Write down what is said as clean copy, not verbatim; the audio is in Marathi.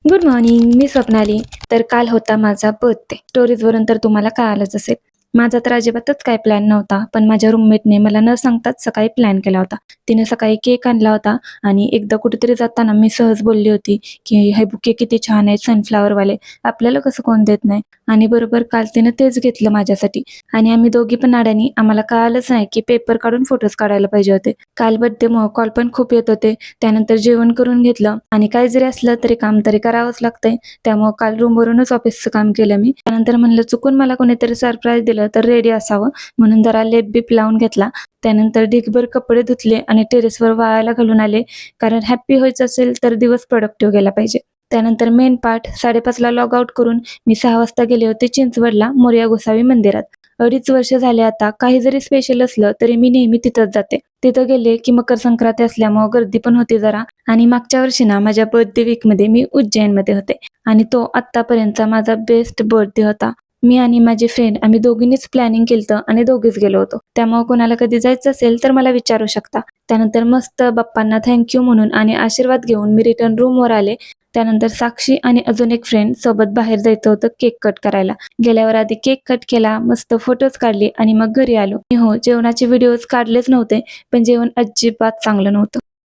गुड मॉर्निंग, मी स्वप्नाली. तर काल होता माझा बर्थडे. स्टोरीजवरून तर तुम्हाला कळालंच असेल. माझा तर अजिबातच काही प्लॅन नव्हता, पण माझ्या रूममेटने मला न सांगताच सकाळी प्लॅन केला होता. तिने सकाळी केक आणला होता आणि एकदा कुठेतरी जाताना मी सहज बोलली होती, की "हे बुके किती छान आहेत सनफ्लॉवरवाले, आपल्याला कसं कोण देत नाही?" आणि बरोबर काल तिनं तेच घेतलं माझ्यासाठी. आणि आम्ही दोघी पण अडाणी, आम्हाला कळालंच नाही की पेपर काढून फोटोज काढायला पाहिजे होते. काल बर्थडेमुळं कॉल पण खूप येत होते. त्यानंतर जेवण करून घेतलं आणि काही जरी असलं तरी काम तरी करावंच लागतंय. त्यामुळं काल रूमवरूनच ऑफिसचं काम केलं मी. त्यानंतर म्हणलं चुकून मला कोणीतरी सरप्राईज दिलं तर रेडी असावं, म्हणून जरा लेप बीप लावून घेतला. त्यानंतर ढीगभर कपडे धुतले आणि टेरेसवर वाळायला घालून आले, कारण हॅप्पी व्हायचं असेल तर दिवस प्रोडक्टिव्ह गेला पाहिजे. त्यानंतर मेन पार्ट 5:30ला लॉग आउट करून मी 6 वाजता गेले होते चिंचवडला मोरया गोसावी मंदिरात. 2.5 वर्ष झाले आता. काही जरी स्पेशल असलं तरी मी नेहमी तिथंच जाते. तिथं गेले की मकर संक्रांती असल्यामुळं गर्दी पण होती जरा. आणि मागच्या वर्षी ना माझ्या बर्थडे वीकमध्ये मी उज्जैनमध्ये होते आणि तो आत्तापर्यंतचा माझा बेस्ट बर्थडे होता. मी आणि माझी फ्रेंड आम्ही दोघींनीच प्लॅनिंग केलं आणि दोघीच गेलो होतो. त्यामुळे कोणाला कधी जायचं असेल तर मला विचारू शकता. त्यानंतर मस्त बाप्पांना थँक्यू म्हणून आणि आशीर्वाद घेऊन मी रिटर्न रूमवर आले. त्यानंतर साक्षी आणि अजून एक फ्रेंड सोबत बाहेर जायचं होतं केक कट करायला. गेल्यावर आधी केक कट केला, मस्त फोटोज काढले आणि मग घरी आलो. हो, जेवणाचे व्हिडिओज काढलेच नव्हते, पण जेवण अजिबात चांगलं नव्हतं.